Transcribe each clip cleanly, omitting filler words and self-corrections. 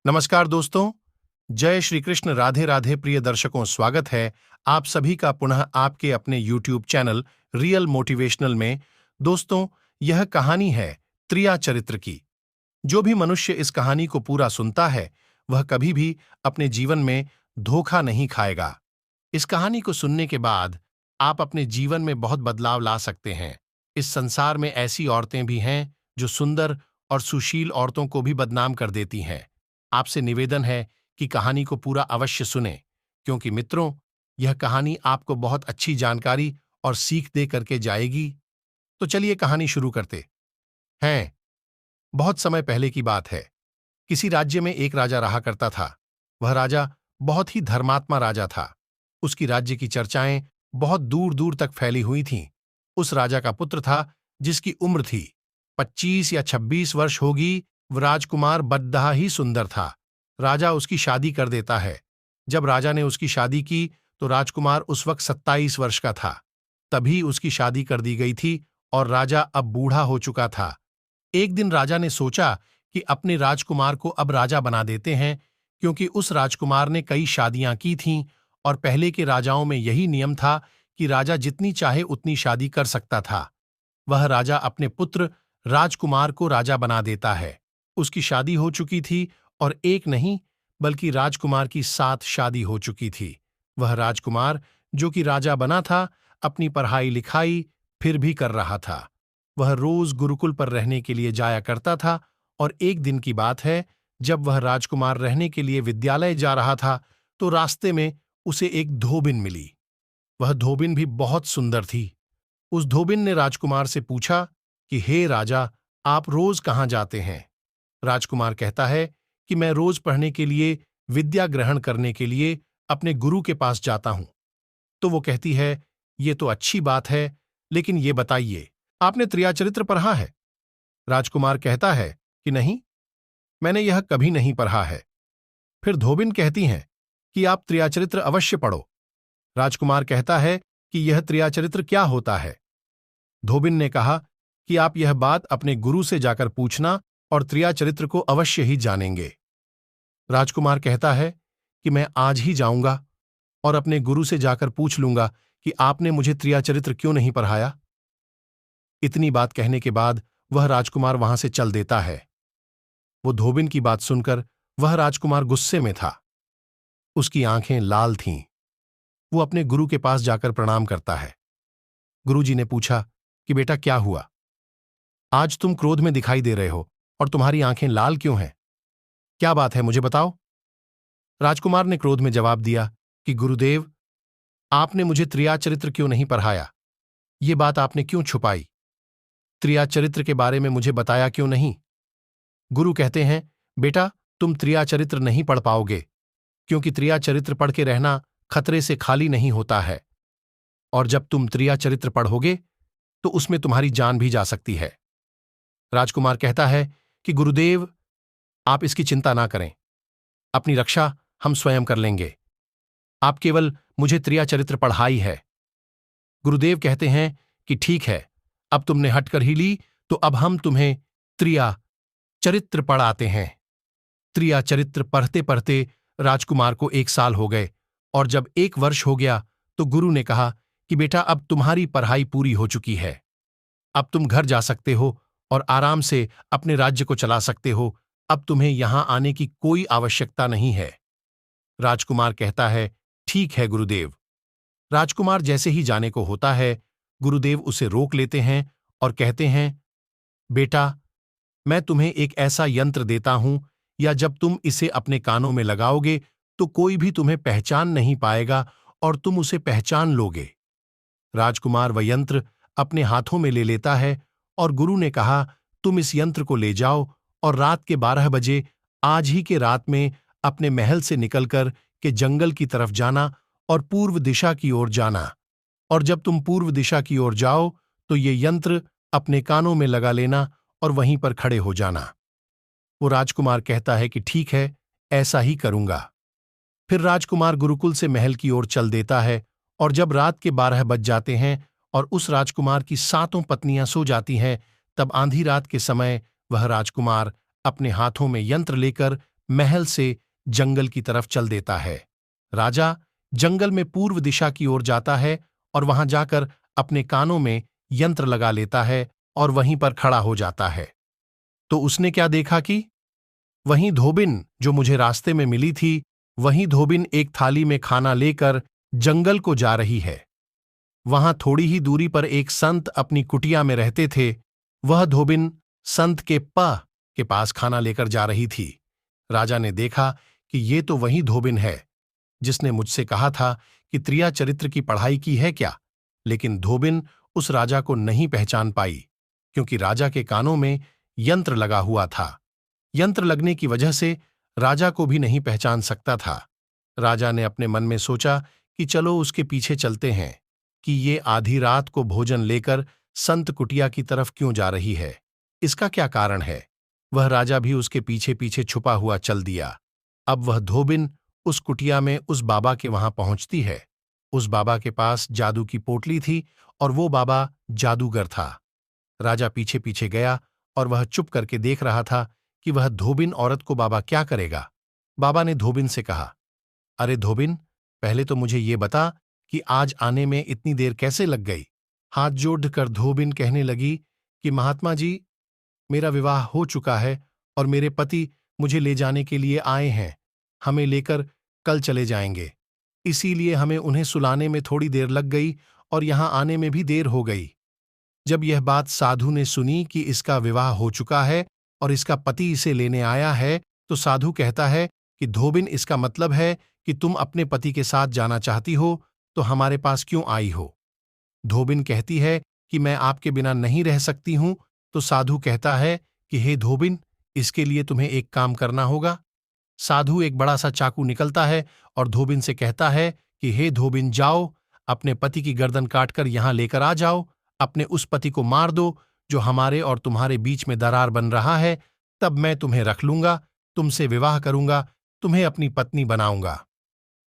नमस्कार दोस्तों। जय श्री कृष्ण। राधे राधे प्रिय दर्शकों, स्वागत है आप सभी का पुनः आपके अपने YouTube चैनल रियल मोटिवेशनल में। दोस्तों, यह कहानी है त्रिया चरित्र की। जो भी मनुष्य इस कहानी को पूरा सुनता है वह कभी भी अपने जीवन में धोखा नहीं खाएगा। इस कहानी को सुनने के बाद आप अपने जीवन में बहुत बदलाव ला सकते हैं। इस संसार में ऐसी औरतें भी हैं जो सुंदर और सुशील औरतों को भी बदनाम कर देती हैं। आपसे निवेदन है कि कहानी को पूरा अवश्य सुनें, क्योंकि मित्रों, यह कहानी आपको बहुत अच्छी जानकारी और सीख दे करके जाएगी। तो चलिए कहानी शुरू करते हैं। बहुत समय पहले की बात है। किसी राज्य में एक राजा रहा करता था। वह राजा बहुत ही धर्मात्मा राजा था। उसकी राज्य की चर्चाएं बहुत दूर दूर तक फैली हुई थीं। उस राजा का पुत्र था जिसकी उम्र थी 25 या 26 वर्ष होगी। वह राजकुमार बड्ढा ही सुंदर था। राजा उसकी शादी कर देता है। जब राजा ने उसकी शादी की तो राजकुमार उस वक्त 27 वर्ष का था। तभी उसकी शादी कर दी गई थी और राजा अब बूढ़ा हो चुका था। एक दिन राजा ने सोचा कि अपने राजकुमार को अब राजा बना देते हैं, क्योंकि उस राजकुमार ने कई शादियां की थीं और पहले के राजाओं में यही नियम था कि राजा जितनी चाहे उतनी शादी कर सकता था। वह राजा अपने पुत्र राजकुमार को राजा बना देता है। उसकी शादी हो चुकी थी और एक नहीं बल्कि राजकुमार की 7 शादी हो चुकी थी। वह राजकुमार जो कि राजा बना था, अपनी पढ़ाई लिखाई फिर भी कर रहा था। वह रोज गुरुकुल पर रहने के लिए जाया करता था और एक दिन की बात है, जब वह राजकुमार रहने के लिए विद्यालय जा रहा था तो रास्ते में उसे एक धोबिन मिली। वह धोबिन भी बहुत सुंदर थी। उस धोबिन ने राजकुमार से पूछा कि हे राजा, आप रोज कहाँ जाते हैं? राजकुमार कहता है कि मैं रोज पढ़ने के लिए, विद्या ग्रहण करने के लिए अपने गुरु के पास जाता हूं। तो वो कहती है, ये तो अच्छी बात है, लेकिन ये बताइए, आपने त्रियाचरित्र पढ़ा है? राजकुमार कहता है कि नहीं, मैंने यह कभी नहीं पढ़ा है। फिर धोबिन कहती हैं कि आप त्रियाचरित्र अवश्य पढ़ो। राजकुमार कहता है कि यह त्रियाचरित्र क्या होता है? धोबिन ने कहा कि आप यह बात अपने गुरु से जाकर पूछना और त्रियाचरित्र को अवश्य ही जानेंगे। राजकुमार कहता है कि मैं आज ही जाऊंगा और अपने गुरु से जाकर पूछ लूंगा कि आपने मुझे त्रियाचरित्र क्यों नहीं पढ़ाया। इतनी बात कहने के बाद वह राजकुमार वहां से चल देता है। वो धोबिन की बात सुनकर वह राजकुमार गुस्से में था। उसकी आंखें लाल थीं। वो अपने गुरु के पास जाकर प्रणाम करता है। गुरुजी ने पूछा कि बेटा, क्या हुआ? आज तुम क्रोध में दिखाई दे रहे हो और तुम्हारी आंखें लाल क्यों हैं? क्या बात है, मुझे बताओ। राजकुमार ने क्रोध में जवाब दिया कि गुरुदेव, आपने मुझे त्रियाचरित्र क्यों नहीं पढ़ाया? ये बात आपने क्यों छुपाई? त्रियाचरित्र के बारे में मुझे बताया क्यों नहीं? गुरु कहते हैं, बेटा, तुम त्रियाचरित्र नहीं पढ़ पाओगे, क्योंकि त्रियाचरित्र पढ़ के रहना खतरे से खाली नहीं होता है, और जब तुम त्रियाचरित्र पढ़ोगे तो उसमें तुम्हारी जान भी जा सकती है। राजकुमार कहता है कि गुरुदेव, आप इसकी चिंता ना करें, अपनी रक्षा हम स्वयं कर लेंगे। आप केवल मुझे त्रियाचरित्र पढ़ाई है। गुरुदेव कहते हैं कि ठीक है, अब तुमने हटकर ही ली, तो अब हम तुम्हें त्रिया चरित्र पढ़ाते हैं। त्रिया चरित्र पढ़ते पढ़ते राजकुमार को 1 साल हो गए, और जब 1 वर्ष हो गया तो गुरु ने कहा कि बेटा, अब तुम्हारी पढ़ाई पूरी हो चुकी है। अब तुम घर जा सकते हो और आराम से अपने राज्य को चला सकते हो। अब तुम्हें यहां आने की कोई आवश्यकता नहीं है। राजकुमार कहता है, ठीक है गुरुदेव। राजकुमार जैसे ही जाने को होता है, गुरुदेव उसे रोक लेते हैं और कहते हैं, बेटा, मैं तुम्हें एक ऐसा यंत्र देता हूं, या जब तुम इसे अपने कानों में लगाओगे तो कोई भी तुम्हें पहचान नहीं पाएगा और तुम उसे पहचान लोगे। राजकुमार वह यंत्र अपने हाथों में ले लेता है और गुरु ने कहा, तुम इस यंत्र को ले जाओ और रात के 12 बजे, आज ही के रात में, अपने महल से निकलकर के जंगल की तरफ जाना और पूर्व दिशा की ओर जाना। और जब तुम पूर्व दिशा की ओर जाओ तो ये यंत्र अपने कानों में लगा लेना और वहीं पर खड़े हो जाना। वो राजकुमार कहता है कि ठीक है, ऐसा ही करूंगा। फिर राजकुमार गुरुकुल से महल की ओर चल देता है, और जब रात के 12 बज जाते हैं और उस राजकुमार की 7 पत्नियां सो जाती हैं, तब आंधी रात के समय वह राजकुमार अपने हाथों में यंत्र लेकर महल से जंगल की तरफ चल देता है। राजा जंगल में पूर्व दिशा की ओर जाता है और वहां जाकर अपने कानों में यंत्र लगा लेता है और वहीं पर खड़ा हो जाता है। तो उसने क्या देखा कि वहीं धोबिन जो मुझे रास्ते में मिली थी, वहीं धोबिन एक थाली में खाना लेकर जंगल को जा रही है। वहां थोड़ी ही दूरी पर एक संत अपनी कुटिया में रहते थे। वह धोबिन संत के पास खाना लेकर जा रही थी। राजा ने देखा कि ये तो वही धोबिन है जिसने मुझसे कहा था कि त्रिया चरित्र की पढ़ाई की है क्या। लेकिन धोबिन उस राजा को नहीं पहचान पाई, क्योंकि राजा के कानों में यंत्र लगा हुआ था। यंत्र लगने की वजह से राजा को भी नहीं पहचान सकता था। राजा ने अपने मन में सोचा कि चलो उसके पीछे चलते हैं कि ये आधी रात को भोजन लेकर संत कुटिया की तरफ क्यों जा रही है, इसका क्या कारण है। वह राजा भी उसके पीछे पीछे छुपा हुआ चल दिया। अब वह धोबिन उस कुटिया में उस बाबा के वहां पहुंचती है। उस बाबा के पास जादू की पोटली थी और वो बाबा जादूगर था। राजा पीछे पीछे गया और वह चुप करके देख रहा था कि वह धोबिन औरत को बाबा क्या करेगा। बाबा ने धोबिन से कहा, अरे धोबिन, पहले तो मुझे ये बता कि आज आने में इतनी देर कैसे लग गई। हाथ जोड़कर धोबिन कहने लगी कि महात्मा जी, मेरा विवाह हो चुका है और मेरे पति मुझे ले जाने के लिए आए हैं। हमें लेकर कल चले जाएंगे, इसीलिए हमें उन्हें सुलाने में थोड़ी देर लग गई और यहां आने में भी देर हो गई। जब यह बात साधु ने सुनी कि इसका विवाह हो चुका है और इसका पति इसे लेने आया है, तो साधु कहता है कि धोबिन, इसका मतलब है कि तुम अपने पति के साथ जाना चाहती हो, तो हमारे पास क्यों आई हो। धोबिन कहती है कि मैं आपके बिना नहीं रह सकती हूं। तो साधु कहता है कि हे धोबिन, इसके लिए तुम्हें एक काम करना होगा। साधु एक बड़ा सा चाकू निकलता है और धोबिन से कहता है कि हे धोबिन, जाओ, अपने पति की गर्दन काटकर यहां लेकर आ जाओ। अपने उस पति को मार दो जो हमारे और तुम्हारे बीच में दरार बन रहा है, तब मैं तुम्हें रख लूंगा, तुमसे विवाह करूंगा, तुम्हें अपनी पत्नी बनाऊंगा।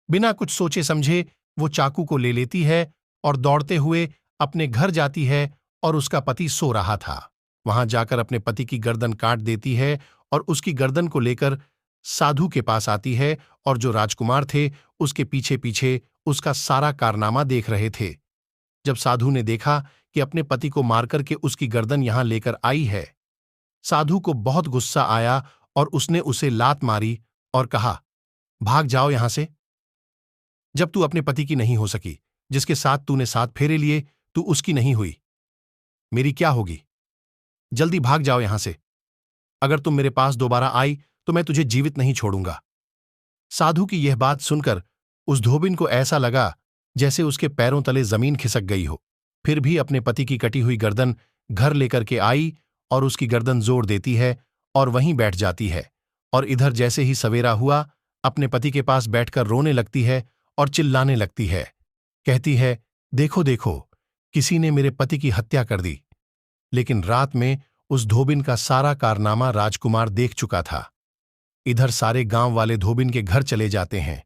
बिना कुछ सोचे समझे वो चाकू को ले लेती है और दौड़ते हुए अपने घर जाती है और उसका पति सो रहा था। वहां जाकर अपने पति की गर्दन काट देती है और उसकी गर्दन को लेकर साधु के पास आती है और जो राजकुमार थे उसके पीछे पीछे उसका सारा कारनामा देख रहे थे। जब साधु ने देखा कि अपने पति को मारकर के उसकी गर्दन यहां लेकर आई है, साधु को बहुत गुस्सा आया और उसने उसे लात मारी और कहा, भाग जाओ यहां से। जब तू अपने पति की नहीं हो सकी, जिसके साथ तूने 7 फेरे लिए, तू उसकी नहीं हुई, मेरी क्या होगी। जल्दी भाग जाओ यहां से। अगर तुम मेरे पास दोबारा आई तो मैं तुझे जीवित नहीं छोड़ूंगा। साधु की यह बात सुनकर उस धोबिन को ऐसा लगा जैसे उसके पैरों तले जमीन खिसक गई हो। फिर भी अपने पति की कटी हुई गर्दन घर लेकर के आई और उसकी गर्दन जोड़ देती है और वहीं बैठ जाती है। और इधर जैसे ही सवेरा हुआ, अपने पति के पास बैठकर रोने लगती है और चिल्लाने लगती है। कहती है, देखो देखो, किसी ने मेरे पति की हत्या कर दी। लेकिन रात में उस धोबिन का सारा कारनामा राजकुमार देख चुका था। इधर सारे गांव वाले धोबिन के घर चले जाते हैं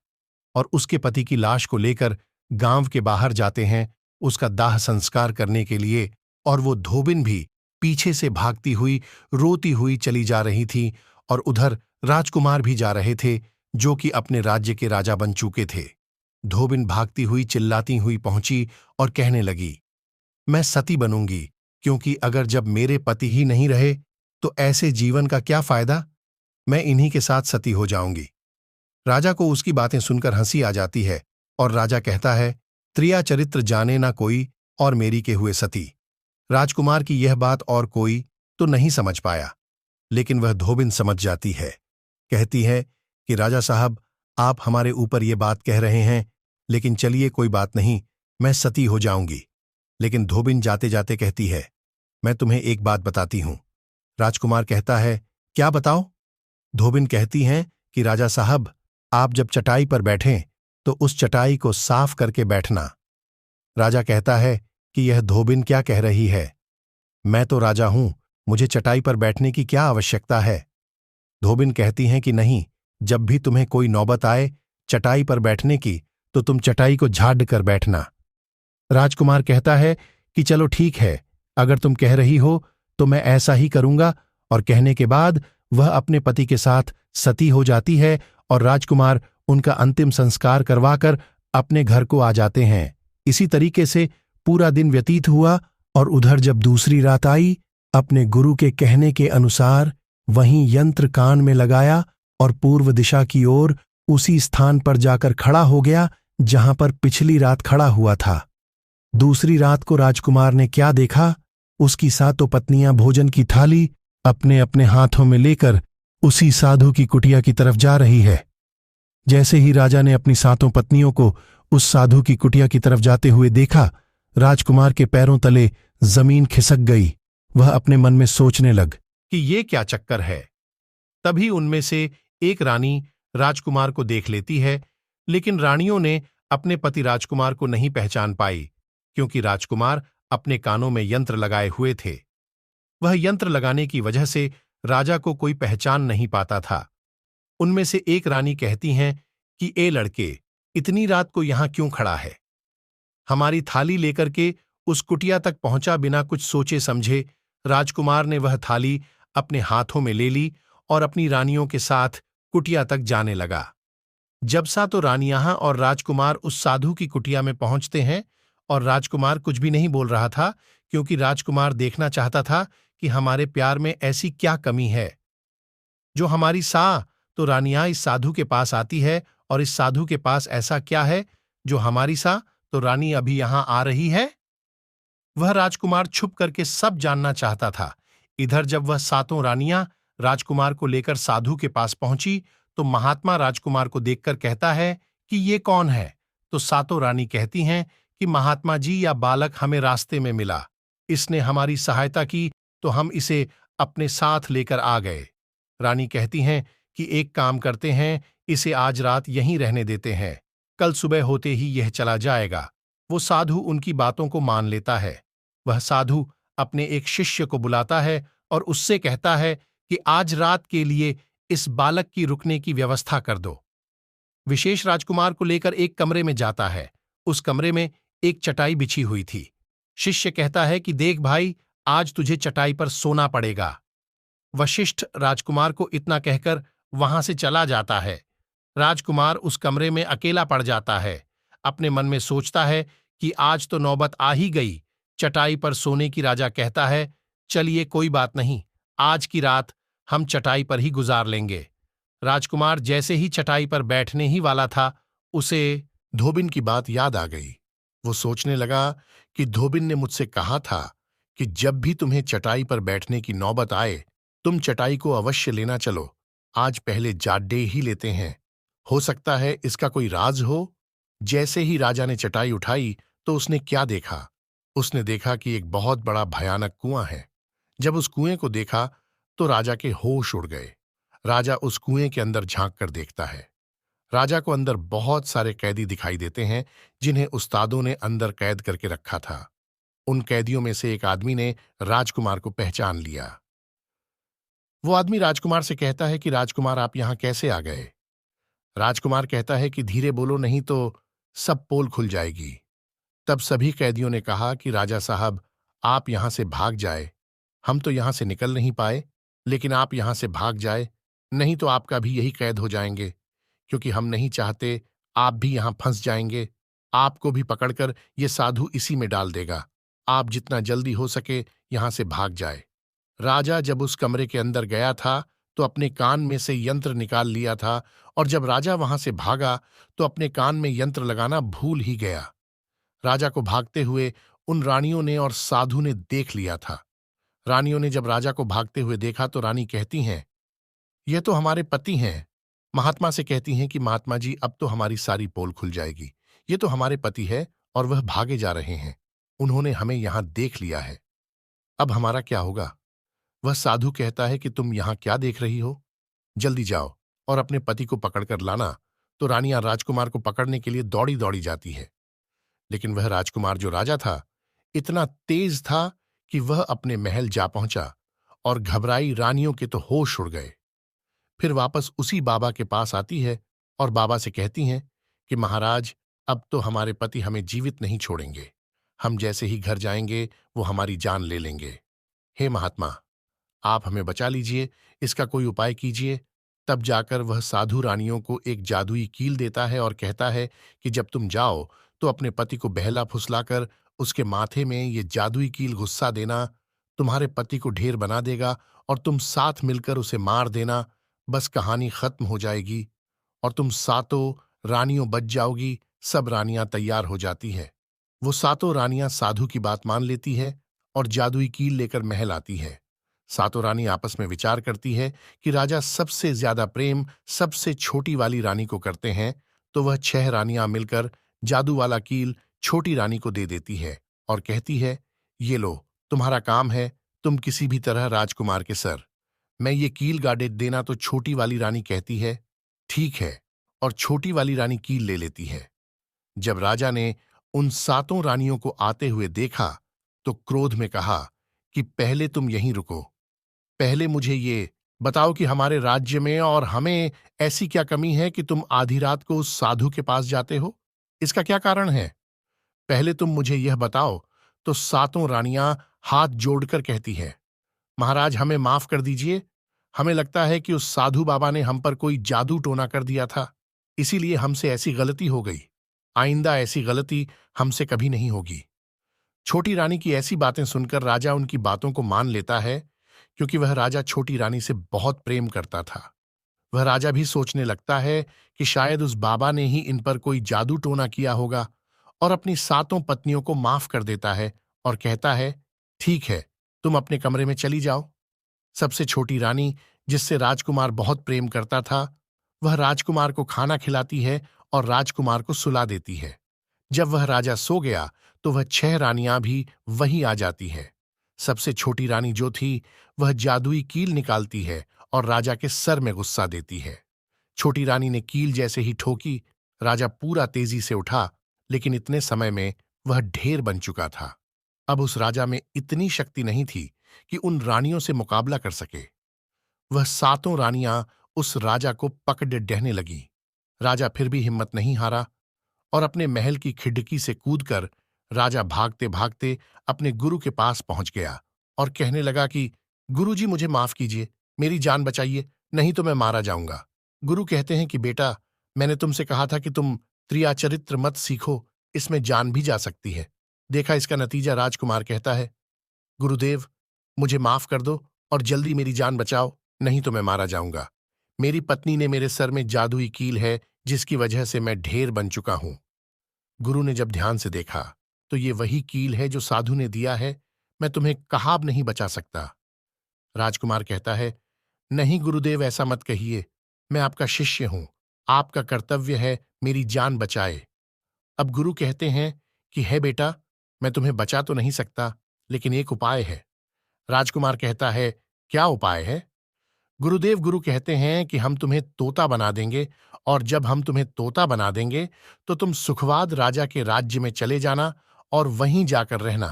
और उसके पति की लाश को लेकर गांव के बाहर जाते हैं उसका दाह संस्कार करने के लिए। और वो धोबिन भी पीछे से भागती हुई रोती हुई चली जा रही थी और उधर राजकुमार भी जा रहे थे जो कि अपने राज्य के राजा बन चुके थे। धोबिन भागती हुई चिल्लाती हुई पहुंची और कहने लगी, मैं सती बनूंगी, क्योंकि अगर जब मेरे पति ही नहीं रहे तो ऐसे जीवन का क्या फायदा। मैं इन्हीं के साथ सती हो जाऊंगी। राजा को उसकी बातें सुनकर हंसी आ जाती है और राजा कहता है, त्रिया चरित्र जाने ना कोई और मेरी के हुए सती। राजकुमार की यह बात और कोई तो नहीं समझ पाया, लेकिन वह धोबिन समझ जाती है। कहती है कि राजा साहब, आप हमारे ऊपर ये बात कह रहे हैं, लेकिन चलिए कोई बात नहीं, मैं सती हो जाऊंगी। लेकिन धोबिन जाते जाते कहती है, मैं तुम्हें एक बात बताती हूं। राजकुमार कहता है, क्या बताओ। धोबिन कहती हैं कि राजा साहब, आप जब चटाई पर बैठें तो उस चटाई को साफ करके बैठना। राजा कहता है कि यह धोबिन क्या कह रही है, मैं तो राजा हूं, मुझे चटाई पर बैठने की क्या आवश्यकता है। धोबिन कहती हैं कि नहीं, जब भी तुम्हें कोई नौबत आए चटाई पर बैठने की तो तुम चटाई को झाड़ कर बैठना। राजकुमार कहता है कि चलो ठीक है, अगर तुम कह रही हो तो मैं ऐसा ही करूंगा। और कहने के बाद वह अपने पति के साथ सती हो जाती है और राजकुमार उनका अंतिम संस्कार करवाकर अपने घर को आ जाते हैं। इसी तरीके से पूरा दिन व्यतीत हुआ और उधर जब दूसरी रात आई, अपने गुरु के कहने के अनुसार वहीं यंत्र कान में लगाया और पूर्व दिशा की ओर उसी स्थान पर जाकर खड़ा हो गया जहां पर पिछली रात खड़ा हुआ था। दूसरी रात को राजकुमार ने क्या देखा? उसकी सातों पत्नियां भोजन की थाली अपने अपने हाथों में लेकर उसी साधु की कुटिया की तरफ जा रही है। जैसे ही राजा ने अपनी सातों पत्नियों को उस साधु की कुटिया की तरफ जाते हुए देखा, राजकुमार के पैरों तले जमीन खिसक गई। वह अपने मन में सोचने लग कि ये क्या चक्कर है। तभी उनमें से एक रानी राजकुमार को देख लेती है, लेकिन रानियों ने अपने पति राजकुमार को नहीं पहचान पाई, क्योंकि राजकुमार अपने कानों में यंत्र लगाए हुए थे। वह यंत्र लगाने की वजह से राजा को कोई पहचान नहीं पाता था। उनमें से एक रानी कहती हैं कि ए लड़के, इतनी रात को यहां क्यों खड़ा है? हमारी थाली लेकर के उस कुटिया तक पहुंचा बिना कुछ सोचे समझे राजकुमार ने वह थाली अपने हाथों में ले ली और अपनी रानियों के साथ कुटिया तक जाने लगा। जब सा तो रानियां और राजकुमार उस साधु की कुटिया में पहुंचते हैं और राजकुमार कुछ भी नहीं बोल रहा था, क्योंकि राजकुमार देखना चाहता था कि हमारे प्यार में ऐसी क्या कमी है जो हमारी सा तो रानियां इस साधु के पास आती है और इस साधु के पास ऐसा क्या है जो हमारी सा तो रानी अभी यहां आ रही है। वह राजकुमार छुप करके सब जानना चाहता था। इधर जब वह सातों रानियां राजकुमार को लेकर साधु के पास पहुंची तो महात्मा राजकुमार को देखकर कहता है कि ये कौन है? तो सातों रानी कहती हैं कि महात्मा जी, या बालक हमें रास्ते में मिला, इसने हमारी सहायता की तो हम इसे अपने साथ लेकर आ गए। रानी कहती हैं कि एक काम करते हैं, इसे आज रात यहीं रहने देते हैं, कल सुबह होते ही यह चला जाएगा। वो साधु उनकी बातों को मान लेता है। वह साधु अपने एक शिष्य को बुलाता है और उससे कहता है कि आज रात के लिए इस बालक की रुकने की व्यवस्था कर दो। विशेष राजकुमार को लेकर एक कमरे में जाता है। उस कमरे में एक चटाई बिछी हुई थी। शिष्य कहता है कि देख भाई, आज तुझे चटाई पर सोना पड़ेगा। वशिष्ठ राजकुमार को इतना कहकर वहां से चला जाता है। राजकुमार उस कमरे में अकेला पड़ जाता है। अपने मन में सोचता है कि आज तो नौबत आ ही गई चटाई पर सोने की। राजा कहता है, चलिए कोई बात नहीं, आज की रात हम चटाई पर ही गुजार लेंगे। राजकुमार जैसे ही चटाई पर बैठने ही वाला था, उसे धोबिन की बात याद आ गई। वो सोचने लगा कि धोबिन ने मुझसे कहा था कि जब भी तुम्हें चटाई पर बैठने की नौबत आए, तुम चटाई को अवश्य लेना चलो। आज पहले जाडे ही लेते हैं, हो सकता है इसका कोई राज हो। जैसे ही राजा ने चटाई उठाई तो उसने क्या देखा? उसने देखा कि एक बहुत बड़ा भयानक कुआं है। जब उस कुएं को देखा तो राजा के होश उड़ गए। राजा उस कुएं के अंदर झांक कर देखता है। राजा को अंदर बहुत सारे कैदी दिखाई देते हैं, जिन्हें उस्तादों ने अंदर कैद करके रखा था। उन कैदियों में से एक आदमी ने राजकुमार को पहचान लिया। वो आदमी राजकुमार से कहता है कि राजकुमार, आप यहां कैसे आ गए? राजकुमार कहता है कि धीरे बोलो, नहीं तो सब पोल खुल जाएगी। तब सभी कैदियों ने कहा कि राजा साहब, आप यहां से भाग जाए। हम तो यहां से निकल नहीं पाए, लेकिन आप यहां से भाग जाए, नहीं तो आपका भी यही कैद हो जाएंगे, क्योंकि हम नहीं चाहते आप भी यहां फंस जाएंगे। आपको भी पकड़कर ये साधु इसी में डाल देगा। आप जितना जल्दी हो सके यहां से भाग जाए। राजा जब उस कमरे के अंदर गया था तो अपने कान में से यंत्र निकाल लिया था, और जब राजा वहां से भागा तो अपने कान में यंत्र लगाना भूल ही गया। राजा को भागते हुए उन रानियों ने और साधु ने देख लिया था। रानियों ने जब राजा को भागते हुए देखा तो रानी कहती हैं, ये तो हमारे पति हैं। महात्मा से कहती हैं कि महात्मा जी, अब तो हमारी सारी पोल खुल जाएगी। ये तो हमारे पति है और वह भागे जा रहे हैं। उन्होंने हमें यहां देख लिया है, अब हमारा क्या होगा? वह साधु कहता है कि तुम यहां क्या देख रही हो? जल्दी जाओ और अपने पति को पकड़कर लाना। तो रानियां राजकुमार को पकड़ने के लिए दौड़ी दौड़ी जाती है, लेकिन वह राजकुमार जो राजा था, इतना तेज था कि वह अपने महल जा पहुंचा और घबराई रानियों के तो होश उड़ गए। फिर वापस उसी बाबा के पास आती है और बाबा से कहती हैं कि महाराज, अब तो हमारे पति हमें जीवित नहीं छोड़ेंगे। हम जैसे ही घर जाएंगे वो हमारी जान ले लेंगे। हे महात्मा, आप हमें बचा लीजिए, इसका कोई उपाय कीजिए। तब जाकर वह साधु रानियों को एक जादुई कील देता है और कहता है कि जब तुम जाओ तो अपने पति को बहला फुसलाकर उसके माथे में ये जादुई कील गुस्सा देना, तुम्हारे पति को ढेर बना देगा और तुम साथ मिलकर उसे मार देना। बस कहानी खत्म हो जाएगी और तुम सातों रानियों बच जाओगी। सब रानियां तैयार हो जाती है। वो सातों रानियां साधु की बात मान लेती है और जादुई कील लेकर महल आती है। सातों रानी आपस में विचार करती है कि राजा सबसे ज्यादा प्रेम सबसे छोटी वाली रानी को करते हैं, तो वह 6 रानियां मिलकर जादू वाला कील छोटी रानी को दे देती है और कहती है, ये लो, तुम्हारा काम है, तुम किसी भी तरह राजकुमार के सर। मैं ये कील गाड़े देना। तो छोटी वाली रानी कहती है, ठीक है, और छोटी वाली रानी कील ले लेती है। जब राजा ने उन सातों रानियों को आते हुए देखा तो क्रोध में कहा कि पहले तुम यहीं रुको। पहले मुझे ये बताओ कि हमारे राज्य में और हमें ऐसी क्या कमी है कि तुम आधी रात को उस साधु के पास जाते हो? इसका क्या कारण है? पहले तुम मुझे यह बताओ। तो सातों रानियां हाथ जोड़कर कहती हैं, महाराज हमें माफ कर दीजिए। हमें लगता है कि उस साधु बाबा ने हम पर कोई जादू टोना कर दिया था, इसीलिए हमसे ऐसी गलती हो गई। आइंदा ऐसी गलती हमसे कभी नहीं होगी। छोटी रानी की ऐसी बातें सुनकर राजा उनकी बातों को मान लेता है, क्योंकि वह राजा छोटी रानी से बहुत प्रेम करता था। वह राजा भी सोचने लगता है कि शायद उस बाबा ने ही इन पर कोई जादू टोना किया होगा, और अपनी सातों पत्नियों को माफ कर देता है और कहता है, ठीक है, तुम अपने कमरे में चली जाओ। सबसे छोटी रानी, जिससे राजकुमार बहुत प्रेम करता था, वह राजकुमार को खाना खिलाती है और राजकुमार को सुला देती है। जब वह राजा सो गया तो वह 6 रानियां भी वहीं आ जाती है। सबसे छोटी रानी जो थी, वह जादुई कील निकालती है और राजा के सर में गुस्सा देती है। छोटी रानी ने कील जैसे ही ठोकी, राजा पूरा तेजी से उठा, लेकिन इतने समय में वह ढेर बन चुका था। अब उस राजा में इतनी शक्ति नहीं थी कि उन रानियों से मुकाबला कर सके। वह सातों रानियां उस राजा को पकड़े डहने लगी। राजा फिर भी हिम्मत नहीं हारा और अपने महल की खिड़की से कूदकर राजा भागते भागते अपने गुरु के पास पहुंच गया और कहने लगा कि गुरुजी मुझे माफ कीजिए, मेरी जान बचाइए, नहीं तो मैं मारा जाऊंगा। गुरु कहते हैं कि बेटा, मैंने तुमसे कहा था कि तुम त्रियाचरित्र मत सीखो, इसमें जान भी जा सकती है। देखा इसका नतीजा। राजकुमार कहता है, गुरुदेव, मुझे माफ कर दो और जल्दी मेरी जान बचाओ, नहीं तो मैं मारा जाऊंगा। मेरी पत्नी ने मेरे सर में जादुई कील है, जिसकी वजह से मैं ढेर बन चुका हूं। गुरु ने जब ध्यान से देखा तो ये वही कील है जो साधु ने दिया है। मैं तुम्हें कहाब नहीं बचा सकता। राजकुमार कहता है, नहीं गुरुदेव, ऐसा मत कहिए। मैं आपका शिष्य हूं, आपका कर्तव्य है मेरी जान बचाए। अब गुरु कहते हैं कि है बेटा, मैं तुम्हें बचा तो नहीं सकता, लेकिन एक उपाय है। राजकुमार कहता है, क्या उपाय है? गुरुदेव, गुरु कहते हैं कि हम तुम्हें तोता बना देंगे, और जब हम तुम्हें तोता बना देंगे तो तुम सुखवाद राजा के राज्य में चले जाना और वहीं जाकर रहना,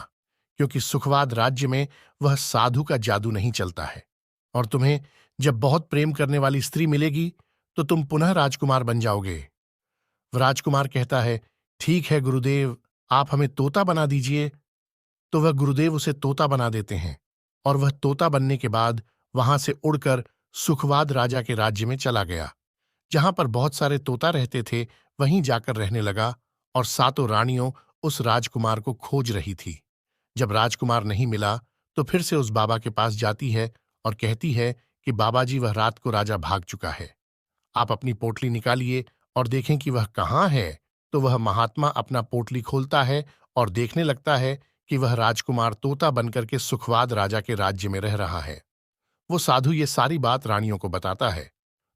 क्योंकि सुखवाद राज्य में वह साधु का जादू नहीं चलता है। और तुम्हें जब बहुत प्रेम करने वाली स्त्री मिलेगी तो तुम पुनः राजकुमार बन जाओगे। राजकुमार कहता है, ठीक है गुरुदेव, आप हमें तोता बना दीजिए। तो वह गुरुदेव उसे तोता बना देते हैं और वह तोता बनने के बाद वहां से उड़कर सुखवाद राजा के राज्य में चला गया। जहां पर बहुत सारे तोता रहते थे, वहीं जाकर रहने लगा और सातों रानियों उस राजकुमार को खोज रही थी। जब राजकुमार नहीं मिला तो फिर से उस बाबा के पास जाती है और कहती है कि बाबा जी, वह रात को राजा भाग चुका है। आप अपनी पोटली निकालिए और देखें कि वह कहाँ है। तो वह महात्मा अपना पोटली खोलता है और देखने लगता है कि वह राजकुमार तोता बनकर के सुखवाद राजा के राज्य में रह रहा है। वो साधु ये सारी बात रानियों को बताता है।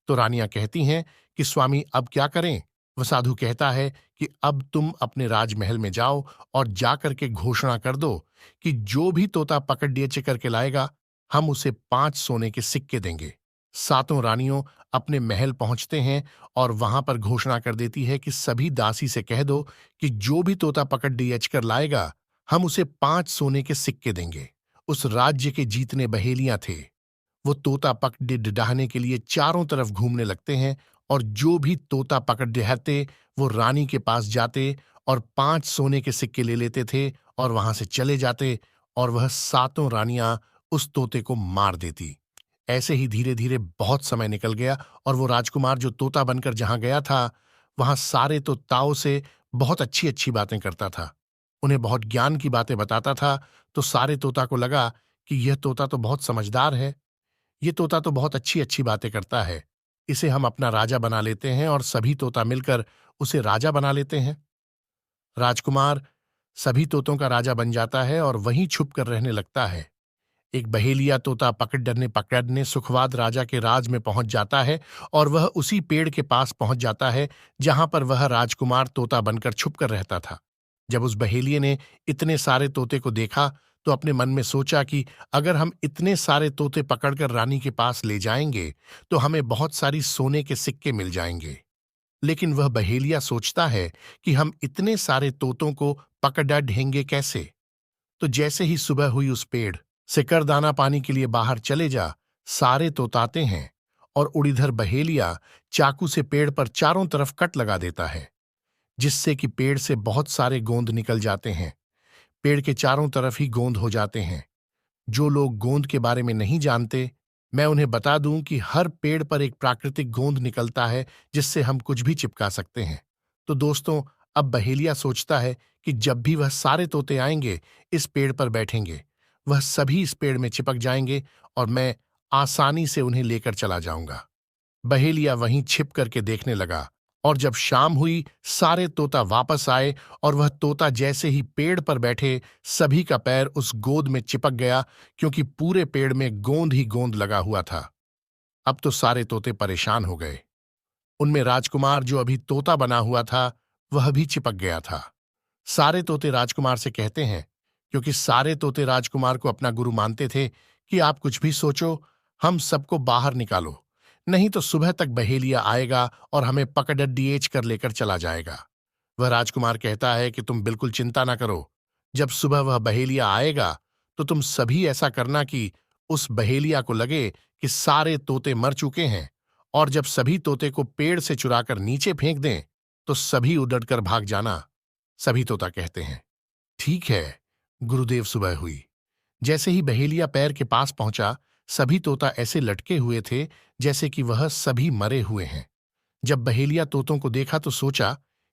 तो रानियां कहती हैं कि स्वामी, अब क्या करें? वह साधु कहता है कि अब तुम अपने राजमहल में जाओ और जाकर के घोषणा कर दो कि जो भी तोता पकड़ डियचे करके लाएगा, हम उसे 5 सोने के सिक्के देंगे। सातों रानियों अपने महल पहुंचते हैं और वहां पर घोषणा कर देती है कि सभी दासी से कह दो कि जो भी तोता पकड़ डियच कर लाएगा, हम उसे 5 सोने के सिक्के देंगे। उस राज्य के जीतने बहेलियां थे। वो तोता पकड़ डिडहाने के लिए चारों तरफ घूमने लगते हैं, और जो भी तोता पकड़ डिहाते वो रानी के पास जाते और 5 सोने के सिक्के ले लेते थे और वहां से चले जाते, और वह सातों रानियां उस तोते को मार देती। ऐसे ही धीरे धीरे बहुत समय निकल गया और वो राजकुमार जो तोता बनकर जहां गया था, वहां सारे तोताओं से बहुत अच्छी अच्छी बातें करता था। उन्हें बहुत ज्ञान की बातें बताता था। तो सारे तोता को लगा कि यह तोता तो बहुत समझदार है, ये तोता तो बहुत अच्छी अच्छी बातें करता है, इसे हम अपना राजा बना लेते हैं और सभी तोता मिलकर उसे राजा बना लेते हैं। राजकुमार सभी तोतों का राजा बन जाता है और वहीं छुप कर रहने लगता है। एक बहेलिया तोता पकड़ने पकड़ने सुखवाद राजा के राज में पहुंच जाता है और वह उसी पेड़ के पास पहुंच जाता है जहां पर वह राजकुमार तोता बनकर छुप कर रहता था। जब उस बहेलिये ने इतने सारे तोते को देखा तो अपने मन में सोचा कि अगर हम इतने सारे तोते पकड़कर रानी के पास ले जाएंगे तो हमें बहुत सारी सोने के सिक्के मिल जाएंगे। लेकिन वह बहेलिया सोचता है कि हम इतने सारे तोतों को पकड़ ढेंगे कैसे। तो जैसे ही सुबह हुई उस पेड़ से कर दाना पानी के लिए बाहर चले जा, सारे तोताते हैं और उड़ीधर बहेलिया चाकू से पेड़ पर चारों तरफ कट लगा देता है, जिससे कि पेड़ से बहुत सारे गोंद निकल जाते हैं। पेड़ के चारों तरफ ही गोंद हो जाते हैं। जो लोग गोंद के बारे में नहीं जानते, मैं उन्हें बता दूं कि हर पेड़ पर एक प्राकृतिक गोंद निकलता है जिससे हम कुछ भी चिपका सकते हैं। तो दोस्तों, अब बहेलिया सोचता है कि जब भी वह सारे तोते आएंगे, इस पेड़ पर बैठेंगे, वह सभी इस पेड़ में चिपक जाएंगे और मैं आसानी से उन्हें लेकर चला जाऊंगा। बहेलिया वहीं छिप करके देखने लगा और जब शाम हुई सारे तोता वापस आए और वह तोता जैसे ही पेड़ पर बैठे सभी का पैर उस गोंद में चिपक गया, क्योंकि पूरे पेड़ में गोंद ही गोंद लगा हुआ था। अब तो सारे तोते परेशान हो गए। उनमें राजकुमार जो अभी तोता बना हुआ था वह भी चिपक गया था। सारे तोते राजकुमार से कहते हैं, क्योंकि सारे तोते राजकुमार को अपना गुरु मानते थे, कि आप कुछ भी सोचो, हम सबको बाहर निकालो, नहीं तो सुबह तक बहेलिया आएगा और हमें पकड़ कर लेकर चला जाएगा। वह राजकुमार कहता है कि तुम बिल्कुल चिंता ना करो। जब सुबह वह बहेलिया आएगा तो तुम सभी ऐसा करना कि उस बहेलिया को लगे कि सारे तोते मर चुके हैं, और जब सभी तोते को पेड़ से चुराकर नीचे फेंक दें तो सभी उड़कर भाग जाना। सभी तोता कहते हैं, ठीक है। गुरुदेव। सुबह हुई। जैसे ही बहेलिया पैर के पास पहुंचा, सभी तोता ऐसे लटके हुए थे जैसे कि वह सभी मरे हुए हैं। जब बहेलिया तोतों को देखा तो सोचा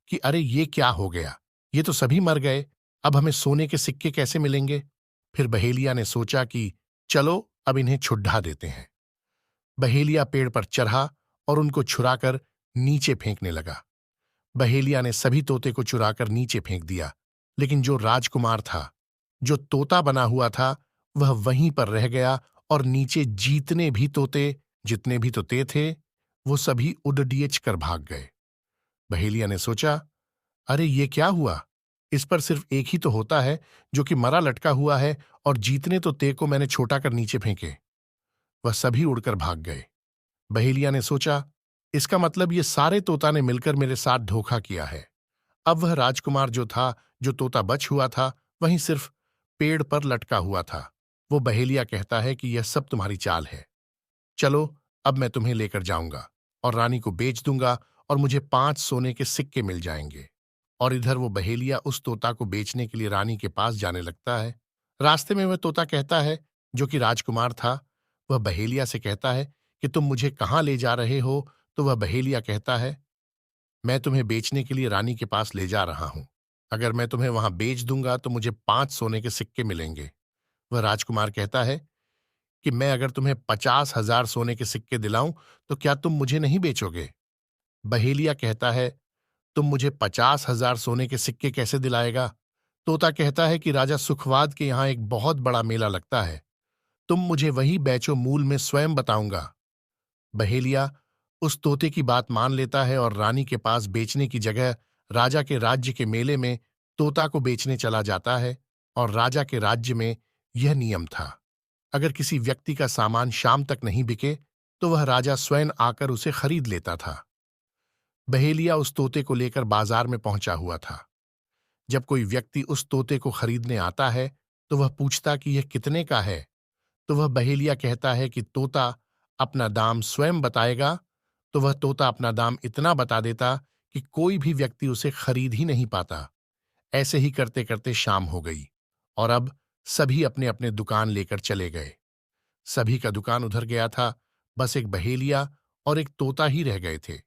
कि अरे ये क्या हो गया, ये तो सभी मर गए, अब हमें सोने के सिक्के कैसे मिलेंगे। फिर बहेलिया ने सोचा कि चलो अब इन्हें छुड्ढा देते हैं। बहेलिया पेड़ पर चढ़ा और उनको छुराकर नीचे फेंकने लगा। बहेलिया ने सभी तोते को चुराकर नीचे फेंक दिया, लेकिन जो राजकुमार था, जो तोता बना हुआ था, वह वहीं पर रह गया और नीचे जीतने भी तोते, जितने भी तोते थे, वो सभी उड़ियच कर भाग गए। बहेलिया ने सोचा, अरे ये क्या हुआ, इस पर सिर्फ एक ही तो होता है जो कि मरा लटका हुआ है, और जीतने तो ते को मैंने छोटा कर नीचे फेंके। वह सभी उड़कर भाग गए। बहेलिया ने सोचा, इसका मतलब ये सारे तोता ने मिलकर मेरे साथ धोखा किया है। अब वह राजकुमार जो था, जो तोता बच हुआ था, वहीं सिर्फ पेड़ पर लटका हुआ था। वो बहेलिया कहता है कि यह सब तुम्हारी चाल है। चलो अब मैं तुम्हें लेकर जाऊंगा और रानी को बेच दूंगा और मुझे 5 सोने के सिक्के मिल जाएंगे। और इधर वो बहेलिया उस तोता को बेचने के लिए रानी के पास जाने लगता है। रास्ते में वह तोता कहता है, जो कि राजकुमार था, वह बहेलिया से कहता है कि तुम मुझे कहाँ ले जा रहे हो। तो वह बहेलिया कहता है, मैं तुम्हें बेचने के लिए रानी के पास ले जा रहा हूं। अगर मैं तुम्हें वहां बेच दूंगा तो मुझे 5 सोने के सिक्के मिलेंगे। वह राजकुमार कहता है कि मैं अगर तुम्हें 50,000 सोने के सिक्के दिलाऊं तो क्या तुम मुझे नहीं बेचोगे। बहेलिया कहता है, तुम मुझे 50,000 सोने के सिक्के कैसे दिलाएगा। तोता कहता है कि राजा सुखवाद के यहाँ एक बहुत बड़ा मेला लगता है, तुम मुझे वही बेचो, मूल में स्वयं बताऊंगा। बहेलिया उस तोते की बात मान लेता है और रानी के पास बेचने की जगह राजा के राज्य के मेले में तोता को बेचने चला जाता है। और राजा के राज्य में यह नियम था, अगर किसी व्यक्ति का सामान शाम तक नहीं बिके तो वह राजा स्वयं आकर उसे खरीद लेता था। बहेलिया उस तोते को लेकर बाजार में पहुंचा हुआ था। जब कोई व्यक्ति उस तोते को खरीदने आता है तो वह पूछता कि यह कितने का है। तो वह बहेलिया कहता है कि तोता अपना दाम स्वयं बताएगा। तो वह तोता अपना दाम इतना बता देता कि कोई भी व्यक्ति उसे खरीद ही नहीं पाता। ऐसे ही करते करते शाम हो गई और अब सभी अपने अपने दुकान लेकर चले गए। सभी का दुकान उधर गया था, बस एक बहेलिया और एक तोता ही रह गए थे।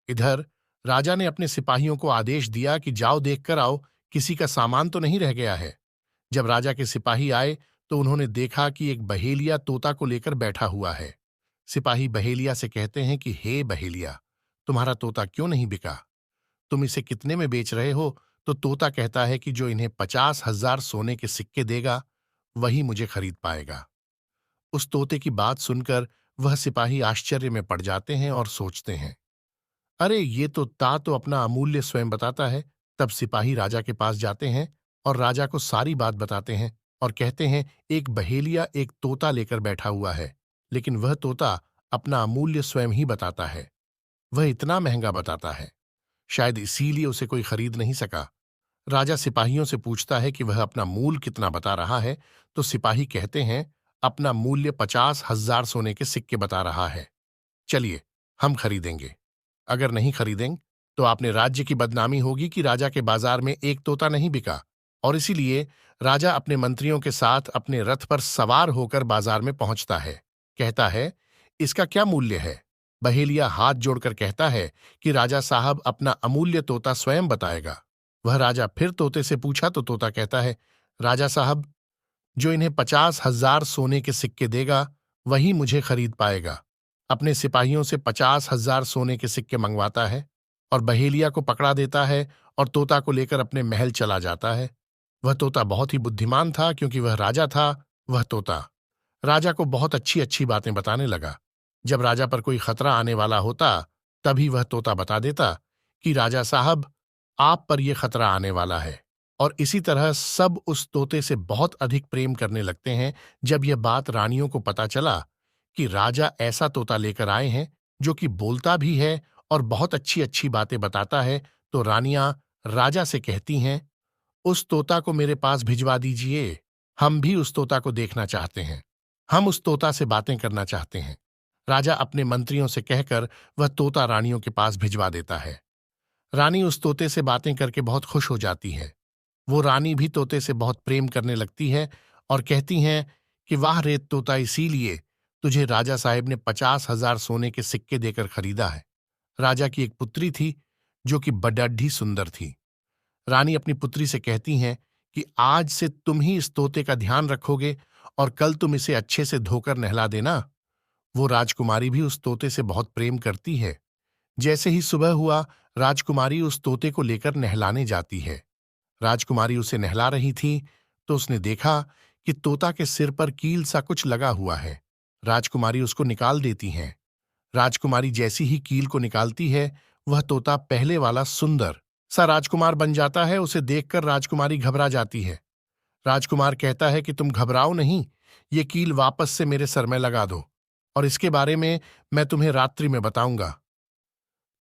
इधर राजा ने अपने सिपाहियों को आदेश दिया कि जाओ देखकर आओ, किसी का सामान तो नहीं रह गया है। जब राजा के सिपाही आए तो उन्होंने देखा कि एक बहेलिया तोता को लेकर बैठा हुआ है। सिपाही बहेलिया से कहते हैं कि हे बहेलिया, तुम्हारा तोता क्यों नहीं बिका? तुम इसे कितने में बेच रहे हो? तो तोता कहता है कि जो इन्हें 50,000 सोने के सिक्के देगा वही मुझे खरीद पाएगा। उस तोते की बात सुनकर वह सिपाही आश्चर्य में पड़ जाते हैं और सोचते हैं, अरे ये तो अपना अमूल्य स्वयं बताता है। तब सिपाही राजा के पास जाते हैं और राजा को सारी बात बताते हैं और कहते हैं, एक बहेलिया एक तोता लेकर बैठा हुआ है, लेकिन वह तोता अपना अमूल्य स्वयं ही बताता है। वह इतना महंगा बताता है, शायद इसीलिए उसे कोई खरीद नहीं सका। राजा सिपाहियों से पूछता है कि वह अपना मूल कितना बता रहा है, तो सिपाही कहते हैं, अपना मूल्य 50,000 सोने के सिक्के बता रहा है। चलिए, हम खरीदेंगे। अगर नहीं खरीदेंगे तो आपने राज्य की बदनामी होगी कि राजा के बाजार में एक तोता नहीं बिका। और इसीलिए राजा अपने मंत्रियों के साथ अपने रथ पर सवार होकर बाजार में पहुंचता है। कहता है, इसका क्या मूल्य है? बहेलिया हाथ जोड़कर कहता है कि राजा साहब अपना अमूल्य तोता स्वयं बताएगा। वह राजा फिर तोते से पूछा तो तोता कहता है, राजा साहब, जो इन्हें 50,000 सोने के सिक्के देगा वही मुझे खरीद पाएगा। अपने सिपाहियों से 50,000 सोने के सिक्के मंगवाता है और बहेलिया को पकड़ा देता है और तोता को लेकर अपने महल चला जाता है। वह तोता बहुत ही बुद्धिमान था, क्योंकि वह राजा था। वह तोता राजा को बहुत अच्छी अच्छी बातें बताने लगा। जब राजा पर कोई खतरा आने वाला होता तभी वह तोता बता देता कि राजा साहब, आप पर यह खतरा आने वाला है। और इसी तरह सब उस तोते से बहुत अधिक प्रेम करने लगते हैं। जब यह बात रानियों को पता चला कि राजा ऐसा तोता लेकर आए हैं जो कि बोलता भी है और बहुत अच्छी अच्छी बातें बताता है, तो रानियां राजा से कहती हैं, उस तोता को मेरे पास भिजवा दीजिए। हम भी उस तोता को देखना चाहते हैं। हम उस तोता से बातें करना चाहते हैं। राजा अपने मंत्रियों से कहकर वह तोता रानियों के पास भिजवा देता है। रानी उस तोते से बातें करके बहुत खुश हो जाती है। वो रानी भी तोते से बहुत प्रेम करने लगती है और कहती हैं कि वाह रे तोता, इसीलिए तुझे राजा साहेब ने 50,000 सोने के सिक्के देकर खरीदा है। राजा की एक पुत्री थी जो कि बड़ड्डी सुंदर थी। रानी अपनी पुत्री से कहती हैं कि आज से तुम ही इस तोते का ध्यान रखोगे और कल तुम इसे अच्छे से धोकर नहला देना। वो राजकुमारी भी उस तोते से बहुत प्रेम करती है। जैसे ही सुबह हुआ, राजकुमारी उस तोते को लेकर नहलाने जाती है। राजकुमारी उसे नहला रही थी तो उसने देखा कि तोता के सिर पर कील सा कुछ लगा हुआ है। राजकुमारी उसको निकाल देती हैं। राजकुमारी जैसी ही कील को निकालती है, वह तोता पहले वाला सुंदर सा राजकुमार बन जाता है। उसे देखकर राजकुमारी घबरा जाती है। राजकुमार कहता है कि तुम घबराओ नहीं, ये कील वापस से मेरे सर में लगा दो और इसके बारे में मैं तुम्हें रात्रि में बताऊंगा।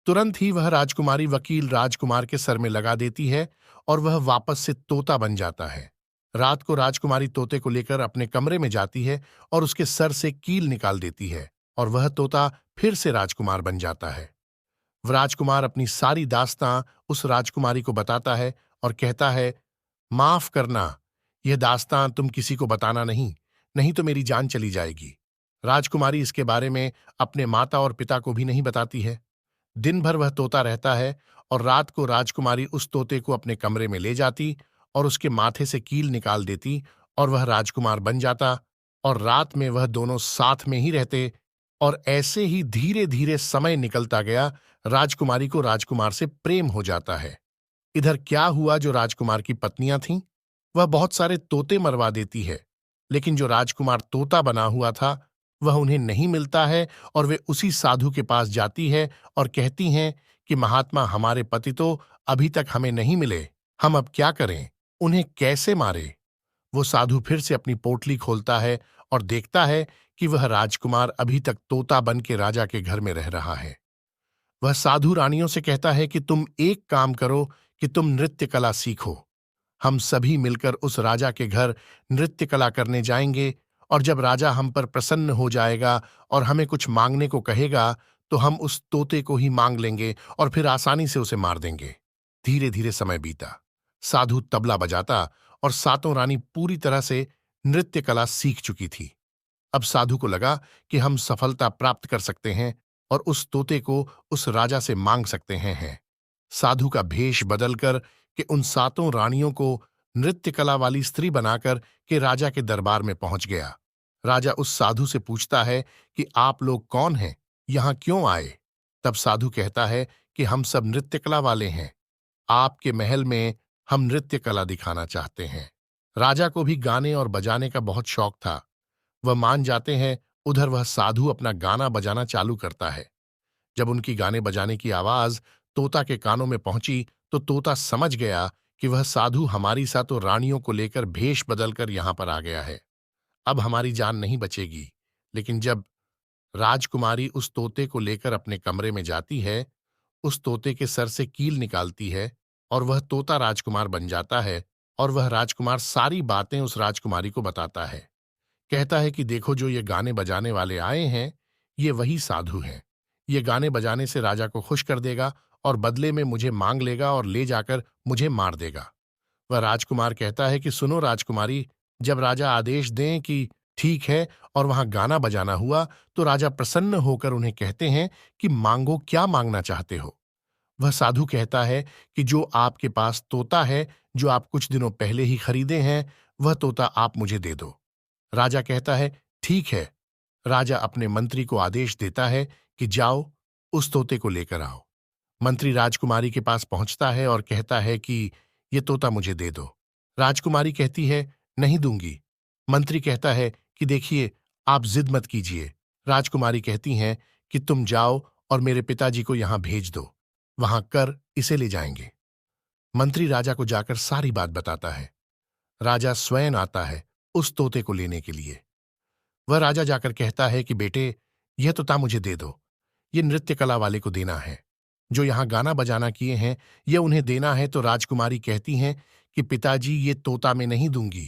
तुरंत ही वह राजकुमारी वकील राजकुमार के सर में लगा देती है और वह वापस से तोता बन जाता है। रात को राजकुमारी तोते को लेकर अपने कमरे में जाती है और उसके सर से कील निकाल देती है और वह तोता फिर से राजकुमार बन जाता है। राजकुमार अपनी सारी दास्तां उस राजकुमारी को बताता है और कहता है, माफ करना, यह दास्तां तुम किसी को बताना नहीं, नहीं तो मेरी जान चली जाएगी। राजकुमारी इसके बारे में अपने माता और पिता को भी नहीं बताती है। दिन भर वह तोता रहता है और रात को राजकुमारी उस तोते को अपने कमरे में ले जाती और उसके माथे से कील निकाल देती और वह राजकुमार बन जाता और रात में वह दोनों साथ में ही रहते। और ऐसे ही धीरे धीरे समय निकलता गया। राजकुमारी को राजकुमार से प्रेम हो जाता है। इधर क्या हुआ, जो राजकुमार की पत्नियां थीं वह बहुत सारे तोते मरवा देती है, लेकिन जो राजकुमार तोता बना हुआ था वह उन्हें नहीं मिलता है और वे उसी साधु के पास जाती है और कहती हैं कि महात्मा, हमारे पति तो अभी तक हमें नहीं मिले, हम अब क्या करें, उन्हें कैसे मारे। वो साधु फिर से अपनी पोटली खोलता है और देखता है कि वह राजकुमार अभी तक तोता बन के राजा के घर में रह रहा है। वह साधु रानियों से कहता है कि तुम एक काम करो कि तुम नृत्य कला सीखो। हम सभी मिलकर उस राजा के घर नृत्य कला करने जाएंगे और जब राजा हम पर प्रसन्न हो जाएगा और हमें कुछ मांगने को कहेगा तो हम उस तोते को ही मांग लेंगे और फिर आसानी से उसे मार देंगे। धीरे धीरे समय बीता। साधु तबला बजाता और सातों रानी पूरी तरह से नृत्य कला सीख चुकी थी। अब साधु को लगा कि हम सफलता प्राप्त कर सकते हैं और उस तोते को उस राजा से मांग सकते हैं। साधु का भेष बदलकर कि उन सातों रानियों को नृत्य कला वाली स्त्री बनाकर के राजा के दरबार में पहुंच गया। राजा उस साधु से पूछता है कि आप लोग कौन हैं, यहां क्यों आए? तब साधु कहता है कि हम सब नृत्य कला वाले हैं, आपके महल में हम नृत्य कला दिखाना चाहते हैं। राजा को भी गाने और बजाने का बहुत शौक था। वह मान जाते हैं। उधर वह साधु अपना गाना बजाना चालू करता है। जब उनकी गाने बजाने की आवाज तोता के कानों में पहुंची तो तोता समझ गया कि वह साधु हमारी सातों रानियों को लेकर भेष बदलकर यहां पर आ गया है। अब हमारी जान नहीं बचेगी। लेकिन जब राजकुमारी उस तोते को लेकर अपने कमरे में जाती है, उस तोते के सर से कील निकालती है और वह तोता राजकुमार बन जाता है। और वह राजकुमार सारी बातें उस राजकुमारी को बताता है। कहता है कि देखो, जो ये गाने बजाने वाले आए हैं, ये वही साधु हैं। ये गाने बजाने से राजा को खुश कर देगा और बदले में मुझे मांग लेगा और ले जाकर मुझे मार देगा। वह राजकुमार कहता है कि सुनो राजकुमारी, जब राजा आदेश दें कि ठीक है और वहां गाना बजाना हुआ तो राजा प्रसन्न होकर उन्हें कहते हैं कि मांगो, क्या मांगना चाहते हो? वह साधु कहता है कि जो आपके पास तोता है, जो आप कुछ दिनों पहले ही खरीदे हैं, वह तोता आप मुझे दे दो। राजा कहता है ठीक है। राजा अपने मंत्री को आदेश देता है कि जाओ, उस तोते को लेकर आओ। मंत्री राजकुमारी के पास पहुंचता है और कहता है कि ये तोता मुझे दे दो। राजकुमारी कहती है नहीं दूंगी। मंत्री कहता है कि देखिए, आप जिद मत कीजिए। राजकुमारी कहती हैं कि तुम जाओ और मेरे पिताजी को यहां भेज दो, वहां कर इसे ले जाएंगे। मंत्री राजा को जाकर सारी बात बताता है। राजा स्वयं आता है उस तोते को लेने के लिए। वह राजा जाकर कहता है कि बेटे, यह तोता मुझे दे दो। ये नृत्य कला वाले को देना है। जो यहां गाना बजाना किए हैं, यह उन्हें देना है। तो राजकुमारी कहती हैं कि पिताजी, ये तोता मैं नहीं दूंगी।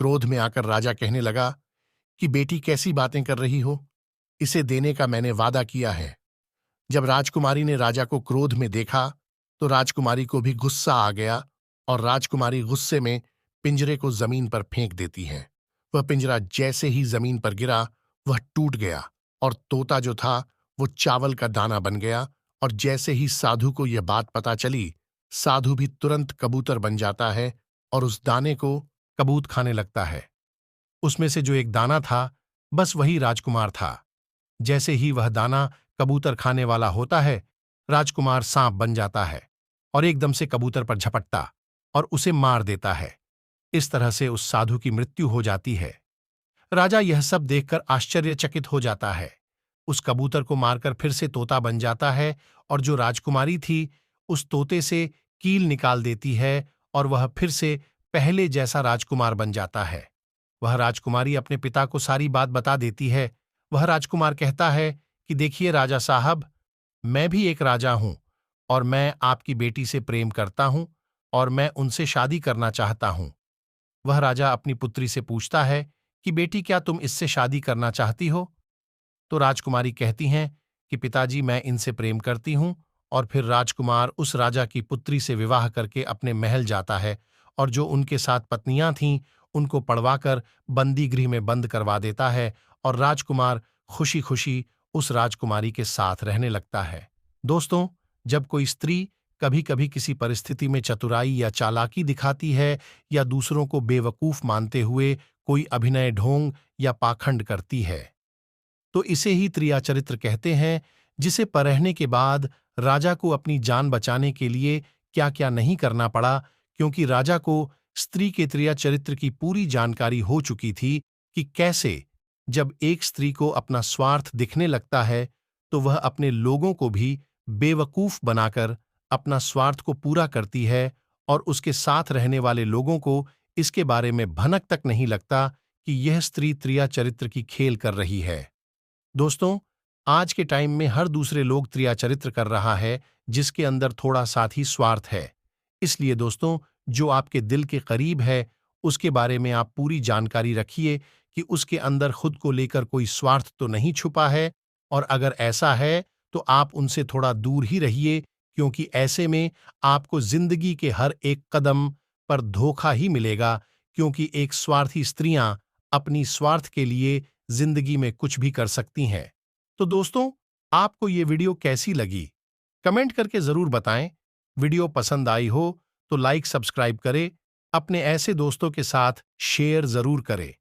क्रोध में आकर राजा कहने लगा कि बेटी, कैसी बातें कर रही हो? इसे देने का मैंने वादा किया है। जब राजकुमारी ने राजा को क्रोध में देखा तो राजकुमारी को भी गुस्सा आ गया और राजकुमारी गुस्से में पिंजरे को जमीन पर फेंक देती है। वह पिंजरा जैसे ही जमीन पर गिरा, वह टूट गया और तोता जो था वो चावल का दाना बन गया। और जैसे ही साधु को यह बात पता चली, साधु भी तुरंत कबूतर बन जाता है और उस दाने को कबूत खाने लगता है। उसमें से जो एक दाना था, बस वही राजकुमार था। जैसे ही वह दाना कबूतर खाने वाला होता है, राजकुमार सांप बन जाता है और एकदम से कबूतर पर झपटता और उसे मार देता है। इस तरह से उस साधु की मृत्यु हो जाती है। राजा यह सब देखकर आश्चर्यचकित हो जाता है। उस कबूतर को मारकर फिर से तोता बन जाता है और जो राजकुमारी थी, उस तोते से कील निकाल देती है और वह फिर से पहले जैसा राजकुमार बन जाता है। वह राजकुमारी अपने पिता को सारी बात बता देती है। वह राजकुमार कहता है कि देखिए राजा साहब, मैं भी एक राजा हूं और मैं आपकी बेटी से प्रेम करता हूं और मैं उनसे शादी करना चाहता हूं। वह राजा अपनी पुत्री से पूछता है कि बेटी, क्या तुम इससे शादी करना चाहती हो? तो राजकुमारी कहती हैं कि पिताजी, मैं इनसे प्रेम करती हूं। और फिर राजकुमार उस राजा की पुत्री से विवाह करके अपने महल जाता है और जो उनके साथ पत्नियां थीं, उनको पड़वाकर बंदी गृह में बंद करवा देता है और राजकुमार खुशी खुशी उस राजकुमारी के साथ रहने लगता है। दोस्तों, जब कोई स्त्री कभी कभी किसी परिस्थिति में चतुराई या चालाकी दिखाती है या दूसरों को बेवकूफ मानते हुए कोई अभिनय ढोंग या पाखंड करती है, तो इसे ही त्रिया चरित्र कहते हैं, जिसे पढ़ने के बाद राजा को अपनी जान बचाने के लिए क्या क्या नहीं करना पड़ा, क्योंकि राजा को स्त्री के त्रिया चरित्र की पूरी जानकारी हो चुकी थी कि कैसे जब एक स्त्री को अपना स्वार्थ दिखने लगता है तो वह अपने लोगों को भी बेवकूफ बनाकर अपना स्वार्थ को पूरा करती है और उसके साथ रहने वाले लोगों को इसके बारे में भनक तक नहीं लगता कि यह स्त्री त्रिया चरित्र की खेल कर रही है। दोस्तों, आज के टाइम में हर दूसरे लोग त्रिया चरित्र कर रहा है जिसके अंदर थोड़ा साथ ही स्वार्थ है। इसलिए दोस्तों, जो आपके दिल के करीब है उसके बारे में आप पूरी जानकारी रखिए कि उसके अंदर खुद को लेकर कोई स्वार्थ तो नहीं छुपा है, और अगर ऐसा है तो आप उनसे थोड़ा दूर ही रहिए, क्योंकि ऐसे में आपको जिंदगी के हर एक कदम पर धोखा ही मिलेगा, क्योंकि एक स्वार्थी स्त्रियां अपनी स्वार्थ के लिए जिंदगी में कुछ भी कर सकती हैं। तो दोस्तों, आपको ये वीडियो कैसी लगी? कमेंट करके जरूर बताएं। वीडियो पसंद आई हो तो लाइक सब्सक्राइब करें, अपने ऐसे दोस्तों के साथ शेयर जरूर करें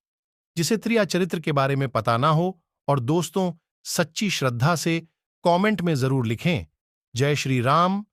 जिसे त्रिया चरित्र के बारे में पता ना हो। और दोस्तों, सच्ची श्रद्धा से कमेंट में जरूर लिखें, जय श्री राम,